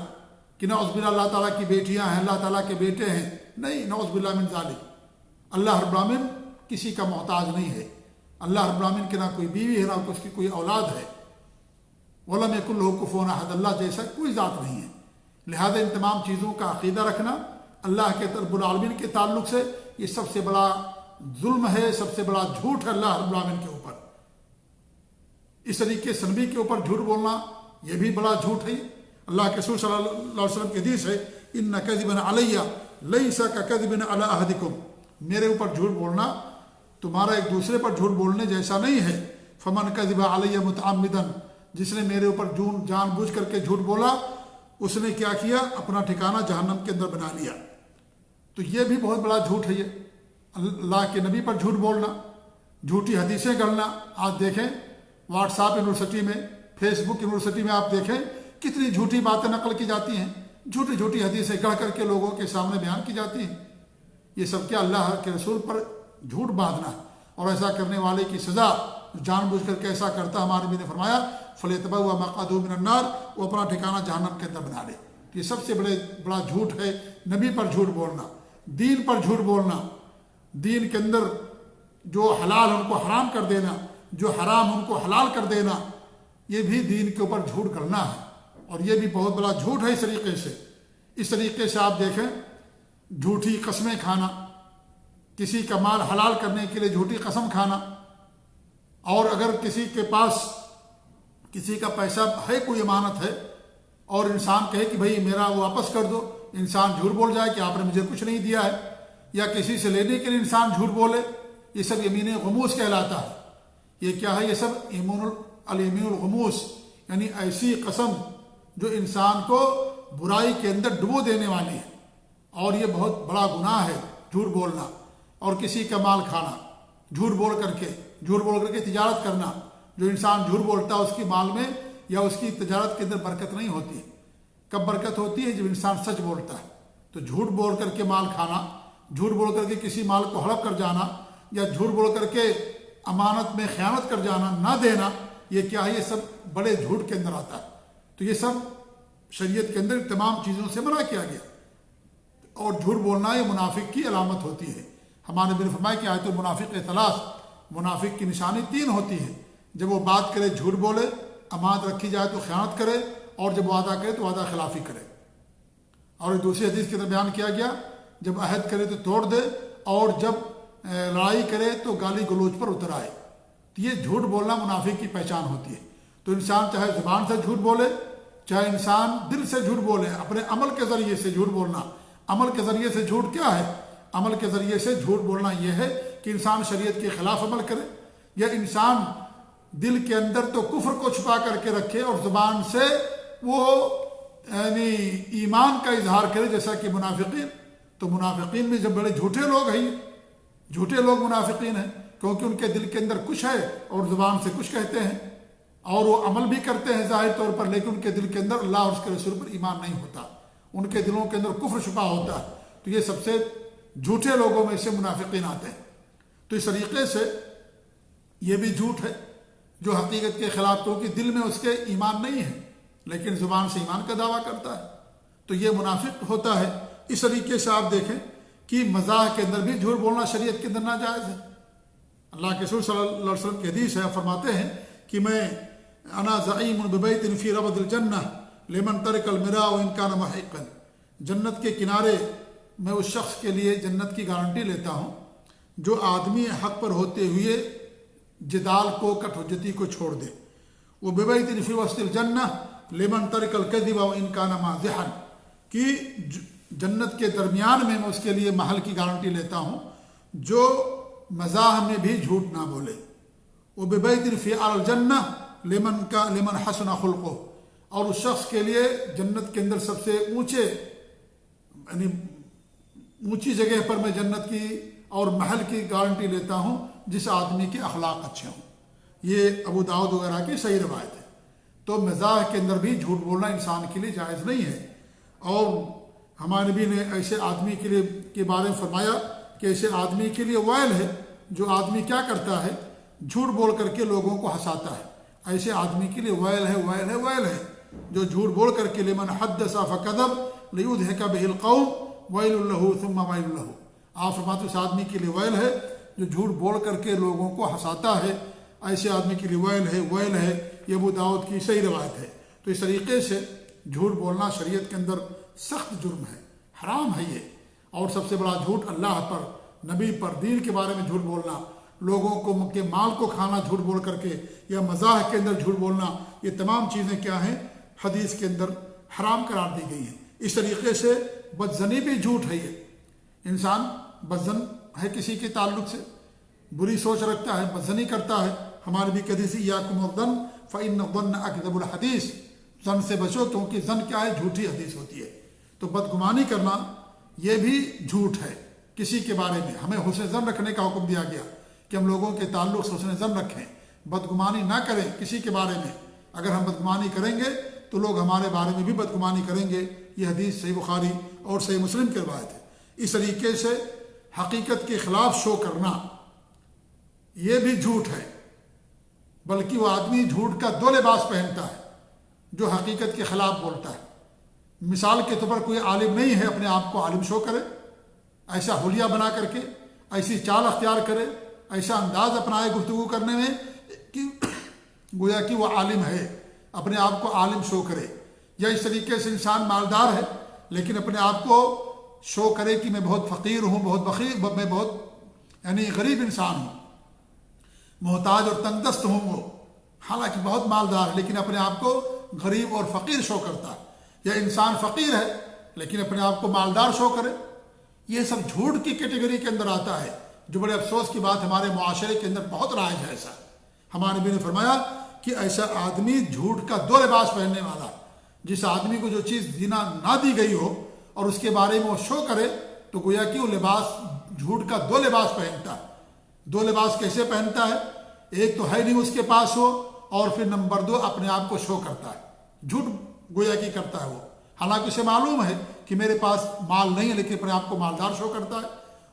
کہ نعوذ باللہ اللہ تعالیٰ کی بیٹیاں ہیں، اللہ تعالیٰ کے بیٹے ہیں، نہیں، نعوذ باللہ من ذالک۔ اللہ رب العالمین کسی کا محتاج نہیں ہے، اللہ رب العالمین کے نہ کوئی بیوی ہے، نہ اس کی کوئی اولاد ہے، وَلَمْ يَكُنْ لَهُ كُفُوًا أَحَدٌ، اللہ جیسا کوئی ذات نہیں ہے۔ لہذا ان تمام چیزوں کا عقیدہ رکھنا اللہ کے رب العالمین کے تعلق سے، یہ سب سے بڑا ظلم ہے، سب سے بڑا جھوٹ ہے اللہ رب العالمین کے اوپر۔ اس طریقے سے نبی کے اوپر جھوٹ بولنا یہ بھی بڑا جھوٹ ہے۔ اللہ کے رسول صلی اللہ علیہ وسلم کی حدیث ہے، اِنَّ كَذِبًا عَلَيَّ لَيْسَ كَكَذِبٍ عَلَىٰ أَحَدِكُمْ، میرے اوپر جھوٹ بولنا تمہارا ایک دوسرے پر جھوٹ بولنے جیسا نہیں ہے۔ فَمَنْ كَذِبَ عَلَيَّ مُتَعَمِّدًا، جس نے میرے اوپر جان بوجھ کر کے جھوٹ بولا، اس نے کیا کیا؟ اپنا ٹھکانہ جہنم کے اندر بنا لیا۔ تو یہ بھی بہت بڑا جھوٹ ہے، یہ اللہ کے نبی پر جھوٹ بولنا، جھوٹی حدیثیں گڑھنا۔ آج دیکھیں واٹس ایپ یونیورسٹی میں، فیس بک یونیورسٹی میں آپ دیکھیں کتنی جھوٹی باتیں نقل کی جاتی ہیں، جھوٹی جھوٹی حدیثیں گڑھ کر کے لوگوں کے سامنے بیان کی جاتی ہیں۔ یہ سب کیا؟ اللہ کے رسول پر جھوٹ باندھنا، اور ایسا کرنے والے کی سزا جان بوجھ کر کے ایسا کرتا، ہمارے نبی نے فرمایا فَلْيَتَبَوَّأْ مَقْعَدَهُ مِنَ النَّارِ، وہ اپنا ٹھکانہ جہنم کے اندر بنا لے۔ یہ سب سے بڑا جھوٹ ہے، نبی پر جھوٹ بولنا، دین پر جھوٹ بولنا، دین کے اندر جو حلال ان کو حرام کر دینا، جو حرام ان کو حلال کر دینا، یہ بھی دین کے اوپر جھوٹ کرنا ہے، اور یہ بھی بہت بڑا جھوٹ ہے۔ اس طریقے سے آپ دیکھیں جھوٹی قسمیں کھانا، کسی کا مال حلال کرنے کے لیے جھوٹی قسم کھانا، اور اگر کسی کے پاس کسی کا پیسہ ہے، کوئی امانت ہے، اور انسان کہے کہ بھائی میرا واپس کر دو، انسان جھوٹ بول جائے کہ آپ نے مجھے کچھ نہیں دیا ہے، یا کسی سے لینے کے لیے انسان جھوٹ بولے، یہ سب یمین غموس کہلاتا ہے۔ یہ کیا ہے؟ یہ سب الیمین الغموس، یعنی ایسی قسم جو انسان کو برائی کے اندر ڈبو دینے والی ہے، اور یہ بہت بڑا گناہ ہے جھوٹ بولنا، اور کسی کا مال کھانا، جھوٹ بول کر کے تجارت کرنا۔ جو انسان جھوٹ بولتا ہے اس کی مال میں یا اس کی تجارت کے اندر برکت نہیں ہوتی۔ کب برکت ہوتی ہے؟ جب انسان سچ بولتا ہے۔ تو جھوٹ بول کر کے مال کھانا، جھوٹ بول کر کے کسی مال کو ہڑپ کر جانا، یا جھوٹ بول کر کے امانت میں خیانت کر جانا، نہ دینا، یہ کیا ہے؟ یہ سب بڑے جھوٹ کے اندر آتا ہے۔ تو یہ سب شریعت کے اندر تمام چیزوں سے منع کیا گیا، اور جھوٹ بولنا یہ منافق کی علامت ہوتی ہے۔ ہمارے نبی نے فرمایا کہ آیت المنافق ثلاث، منافق کی نشانی 3 ہوتی ہے: جب وہ بات کرے جھوٹ بولے، امانت رکھی جائے تو خیانت کرے، اور جب وعدہ کرے تو وعدہ خلافی کرے۔ اور ایک دوسری حدیث کے اندر بیان کیا گیا، جب عہد کرے تو توڑ دے، اور جب لڑائی کرے تو گالی گلوچ پر اتر آئے۔ تو یہ جھوٹ بولنا منافق کی پہچان ہوتی ہے۔ تو انسان چاہے زبان سے جھوٹ بولے، چاہے انسان دل سے جھوٹ بولے، اپنے عمل کے ذریعے سے جھوٹ بولنا۔ عمل کے ذریعے سے جھوٹ کیا ہے؟ عمل کے ذریعے سے جھوٹ بولنا یہ ہے کہ انسان شریعت کے خلاف عمل کرے، یا انسان دل کے اندر تو کفر کو چھپا کر کے رکھے اور زبان سے وہ یعنی ایمان کا اظہار کرے، جیسا کہ منافقین۔ تو منافقین بھی جب بڑے جھوٹے لوگ ہیں، جھوٹے لوگ منافقین ہیں، کیونکہ ان کے دل کے اندر کچھ ہے اور زبان سے کچھ کہتے ہیں، اور وہ عمل بھی کرتے ہیں ظاہر طور پر، لیکن ان کے دل کے اندر اللہ اور اس کے رسول پر ایمان نہیں ہوتا، ان کے دلوں کے اندر کفر چھپا ہوتا ہے۔ تو یہ سب سے جھوٹے لوگوں میں سے منافقین آتے ہیں۔ تو اس طریقے سے یہ بھی جھوٹ ہے جو حقیقت کے خلاف، کیونکہ دل میں اس کے ایمان نہیں ہے لیکن زبان سے ایمان کا دعویٰ کرتا ہے، تو یہ منافق ہوتا ہے۔ اس طریقے سے آپ دیکھیں کہ مزاح کے اندر بھی جھوٹ بولنا شریعت کے اندر ناجائز ہے۔ اللہ کے رسول صلی اللہ علیہ وسلم کی حدیث ہے، فرماتے ہیں کہ میں انا زعیم ببیت فی ربد الجنہ لمن ترک المراء وان کان محقا، جنت کے کنارے میں اس شخص کے لیے جنت کی گارنٹی لیتا ہوں جو آدمی حق پر ہوتے ہوئے جدال کو، کٹ حجتی کو چھوڑ دے۔ وہ ببیت فی وسط الجنہ لمن ترک الکذب وان کان مازحا، کہ جنت کے درمیان میں اس کے لیے محل کی گارنٹی لیتا ہوں جو مزاح میں بھی جھوٹ نہ بولے۔ وہ ببیت فی الجنہ لمن حسن خلقہ، اور اس شخص کے لیے جنت کے اندر سب سے یعنی اونچی جگہ پر میں جنت کی اور محل کی گارنٹی لیتا ہوں جس آدمی کے اخلاق اچھے ہوں۔ یہ ابو داؤد وغیرہ کی صحیح روایت ہے۔ تو مزاح کے اندر بھی جھوٹ بولنا انسان کے لیے جائز نہیں ہے، اور ہمارے نبی نے ایسے آدمی کے بارے میں فرمایا کہ ایسے آدمی کے لیے ویل ہے جو آدمی کیا کرتا ہے؟ جھوٹ بول کر کے لوگوں کو ہنساتا ہے۔ ایسے آدمی کے لیے ویل ہے، ویل ہے، ویل ہے جو جھوٹ بول کر کے لمن حدث فکذب لیضحک بہ القوم ویل لہ ثم ویل لہ، آپ فرماتے اس آدمی کے لیے ویل ہے جو جھوٹ بول کر کے لوگوں کو ہنساتا ہے، ایسے آدمی کے لیے ویل ہے، ویل ہے۔ یہ ابو داؤد کی صحیح روایت ہے۔ تو اس طریقے سے جھوٹ بولنا شریعت کے اندر سخت جرم ہے، حرام ہے یہ۔ اور سب سے بڑا جھوٹ اللہ پر، نبی پر، دین کے بارے میں جھوٹ بولنا، لوگوں کو کے مال کو کھانا جھوٹ بول کر کے، یا مزاح کے اندر جھوٹ بولنا، یہ تمام چیزیں کیا ہیں؟ حدیث کے اندر حرام قرار دی گئی ہیں۔ اس طریقے سے بدزنی بھی جھوٹ ہے۔ یہ انسان بدزن ہے، کسی کے تعلق سے بری سوچ رکھتا ہے، بدزنی کرتا ہے۔ ہمارے بھی حدیث ایاکم الظن فإن الظن اکذب الحدیث، زن سے بچو کیونکہ زن کیا ہے؟ جھوٹی حدیث ہوتی ہے۔ تو بدگمانی کرنا یہ بھی جھوٹ ہے کسی کے بارے میں۔ ہمیں حسن زن رکھنے کا حکم دیا گیا کہ ہم لوگوں کے تعلق سے حسن زن رکھیں، بدگمانی نہ کریں کسی کے بارے میں۔ اگر ہم بدگمانی کریں گے تو لوگ ہمارے بارے میں بھی بدگمانی کریں گے۔ یہ حدیث صحیح بخاری اور صحیح مسلم کی روایت ہے۔ اس طریقے سے حقیقت کے خلاف شو کرنا یہ بھی جھوٹ ہے، بلکہ وہ آدمی جھوٹ کا 2 لباس پہنتا ہے جو حقیقت کے خلاف بولتا ہے۔ مثال کے طور پر کوئی عالم نہیں ہے، اپنے آپ کو عالم شو کرے، ایسا حلیہ بنا کر کے، ایسی چال اختیار کرے، ایسا انداز اپنائے گفتگو کرنے میں کہ گویا کہ وہ عالم ہے، اپنے آپ کو عالم شو کرے۔ یا اس طریقے سے انسان مالدار ہے لیکن اپنے آپ کو شو کرے کہ میں بہت فقیر ہوں، بہت بخیل، میں بہت یعنی غریب انسان ہوں، محتاج اور تنگ دست ہوں وہ، حالانکہ بہت مالدار ہے لیکن اپنے آپ کو غریب اور فقیر شو کرتا ہے۔ یا انسان فقیر ہے لیکن اپنے آپ کو مالدار شو کرے۔ یہ سب جھوٹ کی کیٹیگری کے اندر آتا ہے، جو بڑے افسوس کی بات ہمارے معاشرے کے اندر بہت رائج ہے ایسا۔ ہمارے نبی نے فرمایا کہ ایسا آدمی جھوٹ کا 2 لباس پہننے والا، جس آدمی کو جو چیز دینا نہ دی گئی ہو اور اس کے بارے میں وہ شو کرے، تو گویا کہ وہ لباس جھوٹ کا 2 لباس پہنتا ہے۔ 2 لباس کیسے پہنتا ہے؟ ایک تو ہے نہیں اس کے پاس ہو، اور پھر نمبر 2 اپنے آپ کو شو کرتا ہے، جھوٹ گویا کی کرتا ہے وہ، حالانکہ اسے معلوم ہے کہ میرے پاس مال نہیں ہے لیکن اپنے آپ کو مالدار شو کرتا ہے.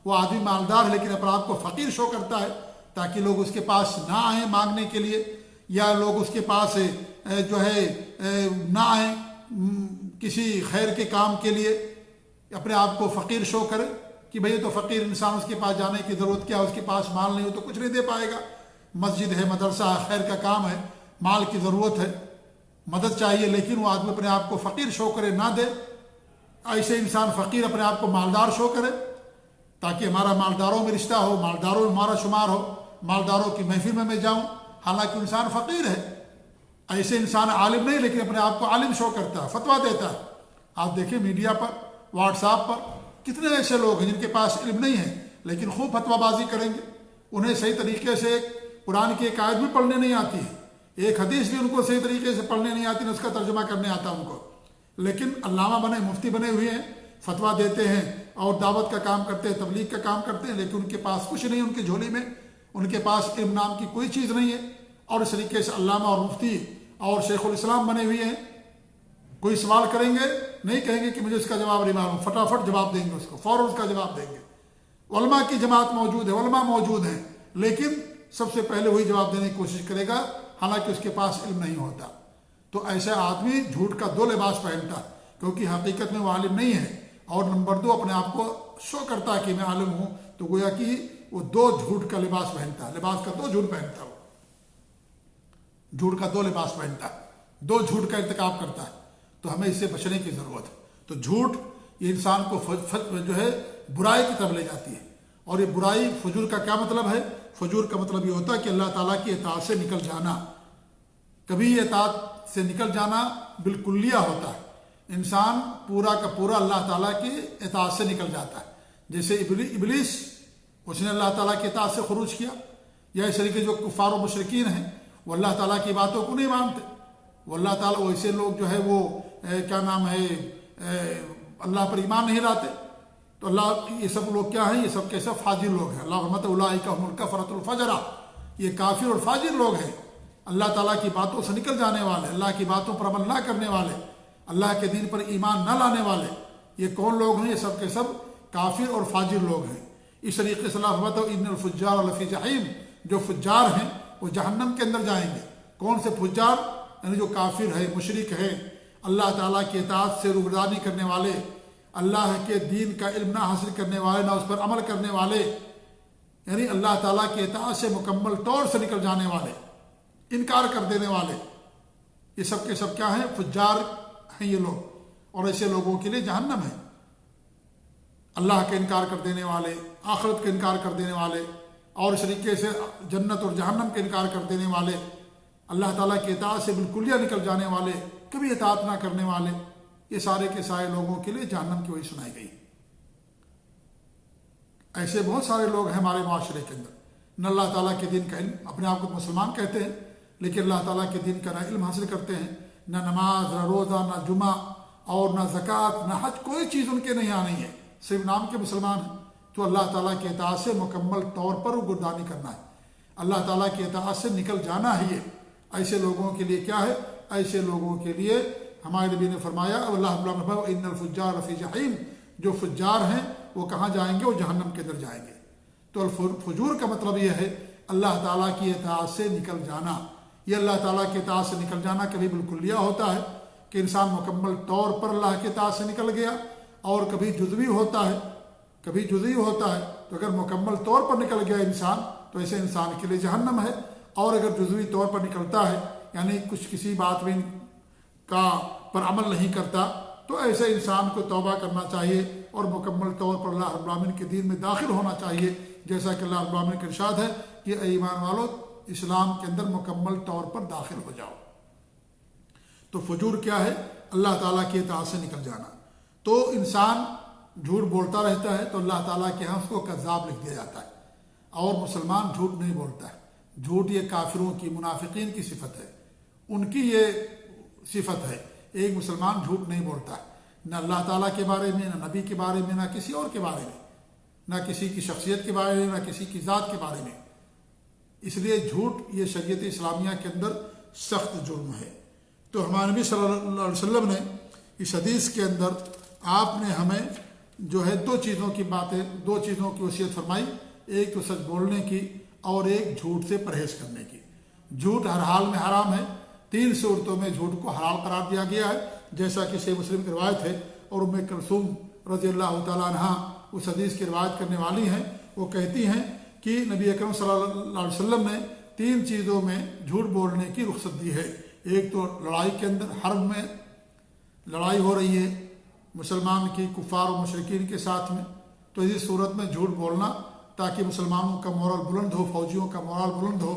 وہ آدمی مالدار ہے لیکن اپنے آپ کو فقیر شو کرتا ہے تاکہ لوگ اس کے پاس نہ آئیں مانگنے کے لیے، یا لوگ اس کے پاس جو ہے نہ آئیں کسی خیر کے کام کے لیے. اپنے آپ کو فقیر شو کرے کہ بھئی تو فقیر انسان، اس کے پاس جانے کی ضرورت کیا، اس کے پاس مال نہیں ہو تو کچھ نہیں دے پائے گا. مسجد ہے، مدرسہ ہے، خیر کا کام ہے، مال کی ضرورت ہے، مدد چاہیے، لیکن وہ آدمی اپنے آپ کو فقیر شو کرے، نہ دے. ایسے انسان فقیر اپنے آپ کو مالدار شو کرے تاکہ ہمارا مالداروں میں رشتہ ہو، مالداروں میں ہمارا شمار ہو، مالداروں کی محفل میں جاؤں، حالانکہ انسان فقیر ہے. ایسے انسان عالم نہیں لیکن اپنے آپ کو عالم شو کرتا ہے، فتویٰ دیتا ہے. آپ دیکھیں میڈیا پر، واٹس ایپ پر کتنے ایسے لوگ ہیں جن کے پاس علم نہیں ہے لیکن خوب فتویٰ بازی کریں گے. انہیں صحیح طریقے سے قرآن کی ایک آیت بھی پڑھنے نہیں آتی ہے، ایک حدیث بھی ان کو صحیح طریقے سے پڑھنے نہیں آتی، نہ اس کا ترجمہ کرنے آتا ان کو، لیکن علامہ بنے، مفتی بنے ہوئے ہیں، فتویٰ دیتے ہیں اور دعوت کا کام کرتے ہیں، تبلیغ کا کام کرتے ہیں، لیکن ان کے پاس کچھ نہیں، ان کی جھولی میں ان کے پاس علم نام کی کوئی چیز نہیں ہے. اور اس طریقے سے علامہ اور مفتی اور شیخ الاسلام بنے ہوئے ہیں، کوئی سوال کریں گے نہیں کہیں گے کہ مجھے اس کا جواب نہیں معلوم، فٹافٹ جواب دیں گے، اس کو فوراً اس کا جواب دیں گے. علماء کی جماعت موجود ہے، علماء موجود ہیں، لیکن سب سے پہلے وہی جواب دینے کی کوشش کرے گا حالانکہ اس کے پاس علم نہیں ہوتا. تو ایسا آدمی جھوٹ کا دو لباس پہنتا ہے کیونکہ حقیقت میں وہ عالم نہیں ہے، اور نمبر دو اپنے آپ کو شو کرتا ہے کہ میں عالم ہوں، تو گویا کہ وہ دو جھوٹ کا لباس پہنتا ہے، لباس کا دو جھوٹ پہنتا ہے، وہ جھوٹ کا دو لباس پہنتا ہے، دو جھوٹ کا ارتکاب کرتا ہے. تو ہمیں اس سے بچنے کی ضرورت ہے. تو جھوٹ یہ انسان کو جو ہے برائی کی طرف لے جاتی ہے، اور یہ برائی، فجور کا کیا مطلب ہے؟ فجور کا مطلب یہ ہوتا ہے کہ اللہ تعالیٰ کی اطاعت سے نکل جانا. کبھی یہ اطاعت سے نکل جانا بالکلیہ ہوتا ہے، انسان پورا کا پورا اللہ تعالیٰ کی اطاعت سے نکل جاتا ہے. جیسے ابلیس، اس نے اللہ تعالیٰ کی اطاعت سے خروج کیا، یا اس طریقے جو کفار و مشرکین ہیں وہ اللہ تعالیٰ کی باتوں کو نہیں مانتے، وہ اللہ تعالیٰ، وہ ایسے لوگ جو ہے وہ کیا نام ہے اللہ پر ایمان نہیں لاتے. تو اللہ، یہ سب لوگ کیا ہیں؟ یہ سب کیسے فاجر لوگ ہیں. اللہ رحمت اولئک هم الکفرۃ الفجرہ، یہ کافر اور فاجر لوگ ہیں، اللہ تعالیٰ کی باتوں سے نکل جانے والے، اللہ کی باتوں پر عمل نہ کرنے والے، اللہ کے دین پر ایمان نہ لانے والے. یہ کون لوگ ہیں؟ یہ سب کے سب کافر اور فاجر لوگ ہیں. اس طریقے سے اللہ رحمت ان الفجار لفی جحیم، جو فجار ہیں وہ جہنم کے اندر جائیں گے. کون سے فجار؟ یعنی جو کافر ہے، مشرک ہے، اللہ تعالیٰ کی اطاعت سے روگردانی کرنے والے، اللہ کے دین کا علم نہ حاصل کرنے والے، نہ اس پر عمل کرنے والے، یعنی اللہ تعالیٰ کی اطاعت سے مکمل طور سے نکل جانے والے، انکار کر دینے والے. یہ سب کے سب کیا ہیں؟ فجار ہیں یہ لوگ، اور ایسے لوگوں کے لیے جہنم ہے. اللہ کا انکار کر دینے والے، آخرت کا انکار کر دینے والے، اور اس طریقے سے جنت اور جہنم کا انکار کر دینے والے، اللہ تعالیٰ کی اطاعت سے بالکلیہ نکل جانے والے، کبھی اطاعت نہ کرنے والے، یہ سارے کے سارے لوگوں کے لیے جہنم کی وہی سنائی گئی. ایسے بہت سارے لوگ ہیں ہمارے معاشرے کے اندر، نہ اللہ تعالیٰ کے دین کا علم، اپنے آپ کو مسلمان کہتے ہیں لیکن اللہ تعالیٰ کے دین کا نہ علم حاصل کرتے ہیں، نہ نماز، نہ روزہ، نہ جمعہ، اور نہ زکوٰۃ، نہ حج، کوئی چیز ان کے نہیں آنی ہے، صرف نام کے مسلمان ہیں. تو اللہ تعالیٰ کی اطاعت سے مکمل طور پر گردانی کرنا ہے، اللہ تعالیٰ کی اطاعت سے نکل جانا ہے. یہ ایسے لوگوں کے لیے کیا ہے؟ ایسے لوگوں کے لیے ہمارے نبی نے فرمایا، اللہ ان الفجار فی جحیم، جو فجار ہیں وہ کہاں جائیں گے؟ وہ جہنم کے اندر جائیں گے. تو فجور کا مطلب یہ ہے اللہ تعالیٰ کی اطاعت سے نکل جانا. یہ اللہ تعالیٰ کی اطاعت سے نکل جانا کبھی بالکلیہ ہوتا ہے کہ انسان مکمل طور پر اللہ کی اطاعت سے نکل گیا، اور کبھی جزوی ہوتا ہے، کبھی جزوی ہوتا ہے. تو اگر مکمل طور پر نکل گیا انسان تو ایسے انسان کے لیے جہنم ہے، اور اگر جزوی طور پر نکلتا ہے یعنی کچھ کسی بات میں کا پر عمل نہیں کرتا تو ایسے انسان کو توبہ کرنا چاہیے اور مکمل طور پر اللہ رب العالمین کے دین میں داخل ہونا چاہیے، جیسا کہ اللہ رب العالمین کا ارشاد ہے کہ اے ایمان والو اسلام کے اندر مکمل طور پر داخل ہو جاؤ. تو فجور کیا ہے؟ اللہ تعالیٰ کی اطاعت سے نکل جانا. تو انسان جھوٹ بولتا رہتا ہے تو اللہ تعالیٰ کے ہاں اس کو کذاب لکھ دیا جاتا ہے، اور مسلمان جھوٹ نہیں بولتا ہے. جھوٹ یہ کافروں کی، منافقین کی صفت ہے، ان کی یہ صفت ہے. ایک مسلمان جھوٹ نہیں بولتا ہے، نہ اللہ تعالیٰ کے بارے میں، نہ نبی کے بارے میں، نہ کسی اور کے بارے میں، نہ کسی کی شخصیت کے بارے میں، نہ کسی کی ذات کے بارے میں. اس لیے جھوٹ یہ شریعت اسلامیہ کے اندر سخت جرم ہے. تو ہمارے نبی صلی اللہ علیہ وسلم نے اس حدیث کے اندر آپ نے ہمیں جو ہے دو چیزوں کی وصیت فرمائی، ایک تو سچ بولنے کی اور ایک جھوٹ سے پرہیز کرنے کی۔ جھوٹ ہر حال میں حرام ہے، 3 صورتوں میں جھوٹ کو حلال قرار دیا گیا ہے، جیسا کہ صحیح مسلم کی روایت ہے، اور ام کلثوم رضی اللہ تعالیٰ عنہ اس حدیث کی روایت کرنے والی ہیں۔ وہ کہتی ہیں کہ نبی اکرم صلی اللہ علیہ وسلم نے 3 چیزوں میں جھوٹ بولنے کی رخصت دی ہے۔ ایک تو لڑائی کے اندر، حرب میں لڑائی ہو رہی ہے مسلمان کی کفار و مشرکین کے ساتھ میں، تو اسی صورت میں جھوٹ بولنا تاکہ مسلمانوں کا مورل بلند ہو، فوجیوں کا مورل بلند ہو،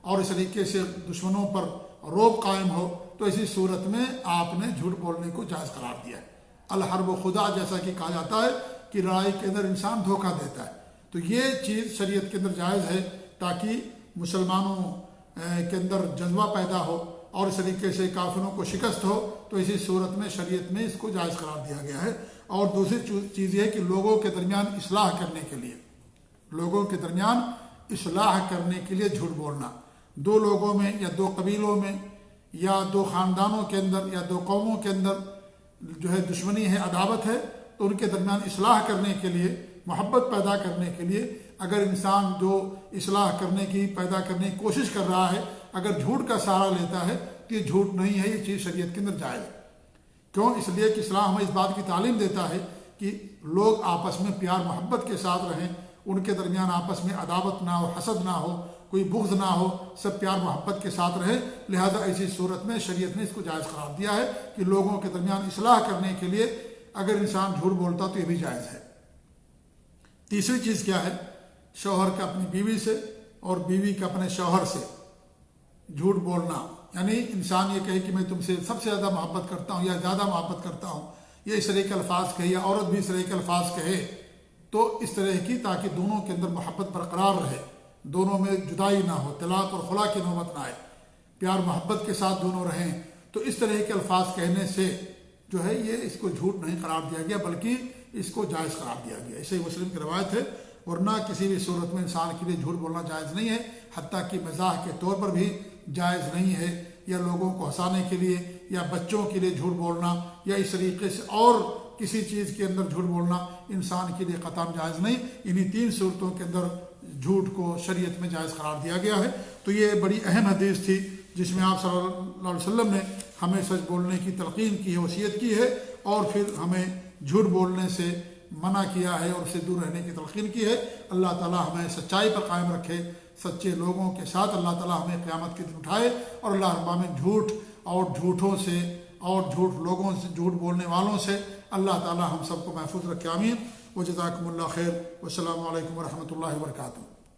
اور اس طریقے سے دشمنوں پر رعب قائم ہو، تو اسی صورت میں آپ نے جھوٹ بولنے کو جائز قرار دیا ہے۔ الحرب خدا، جیسا کہ کہا جاتا ہے کہ لڑائی کے اندر انسان دھوکہ دیتا ہے، تو یہ چیز شریعت کے اندر جائز ہے تاکہ مسلمانوں کے اندر جذبہ پیدا ہو اور اس طریقے سے کافروں کو شکست ہو، تو اسی صورت میں شریعت میں اس کو جائز قرار دیا گیا ہے۔ اور دوسری چیز یہ ہے کہ لوگوں کے درمیان اصلاح کرنے کے لیے جھوٹ بولنا، 2 لوگوں میں یا 2 قبیلوں میں یا 2 خاندانوں کے اندر یا 2 قوموں کے اندر جو ہے دشمنی ہے، عداوت ہے، تو ان کے درمیان اصلاح کرنے کے لیے، محبت پیدا کرنے کے لیے اگر انسان جو اصلاح پیدا کرنے کی کوشش کر رہا ہے اگر جھوٹ کا سہارا لیتا ہے تو یہ جھوٹ نہیں ہے، یہ چیز شریعت کے اندر جائز ہے۔ کیوں؟ اس لیے کہ اسلام ہمیں اس بات کی تعلیم دیتا ہے کہ لوگ آپس میں پیار محبت کے ساتھ رہیں، ان کے درمیان آپس میں عداوت نہ ہو، حسد نہ ہو، کوئی بغض نہ ہو، سب پیار محبت کے ساتھ رہے۔ لہذا ایسی صورت میں شریعت نے اس کو جائز قرار دیا ہے کہ لوگوں کے درمیان اصلاح کرنے کے لیے اگر انسان جھوٹ بولتا تو یہ بھی جائز ہے۔ تیسری چیز کیا ہے؟ شوہر کا اپنی بیوی سے اور بیوی کا اپنے شوہر سے جھوٹ بولنا، یعنی انسان یہ کہے کہ میں تم سے سب سے زیادہ محبت کرتا ہوں یا زیادہ محبت کرتا ہوں، یہ اس طرح کے الفاظ کہے، یا عورت بھی اس طرح کے الفاظ کہے، تو اس طرح کی تاکہ دونوں کے اندر محبت برقرار رہے، دونوں میں جدائی نہ ہو، طلاق اور خلا کی نوبت نہ آئے، پیار محبت کے ساتھ دونوں رہیں، تو اس طرح کے الفاظ کہنے سے جو ہے یہ اس کو جھوٹ نہیں قرار دیا گیا بلکہ اس کو جائز قرار دیا گیا۔ اسے مسلم کی روایت ہے۔ ورنہ کسی بھی صورت میں انسان کے لیے جھوٹ بولنا جائز نہیں ہے، حتیٰ کہ مزاح کے طور پر بھی جائز نہیں ہے، یا لوگوں کو ہنسانے کے لیے یا بچوں کے لیے جھوٹ بولنا یا اس طریقے سے اور کسی چیز کے اندر جھوٹ بولنا انسان کے لیے قطعاً جائز نہیں۔ انہی 3 صورتوں کے اندر جھوٹ کو شریعت میں جائز قرار دیا گیا ہے۔ تو یہ بڑی اہم حدیث تھی جس میں آپ صلی اللہ علیہ وسلم نے ہمیں سچ بولنے کی تلقین کی ہے، وصیت کی ہے، اور پھر ہمیں جھوٹ بولنے سے منع کیا ہے اور اس سے دور رہنے کی تلقین کی ہے۔ اللہ تعالی ہمیں سچائی پر قائم رکھے، سچے لوگوں کے ساتھ اللہ تعالی ہمیں قیامت کے دن اٹھائے، اور اللہ رب العالمین جھوٹ اور جھوٹوں سے اور جھوٹ لوگوں سے، جھوٹ بولنے والوں سے اللہ تعالی ہم سب کو محفوظ رکھے، آمین۔ وجزاکم اللہ خیر، والسلام علیکم ورحمۃ اللہ وبرکاتہ۔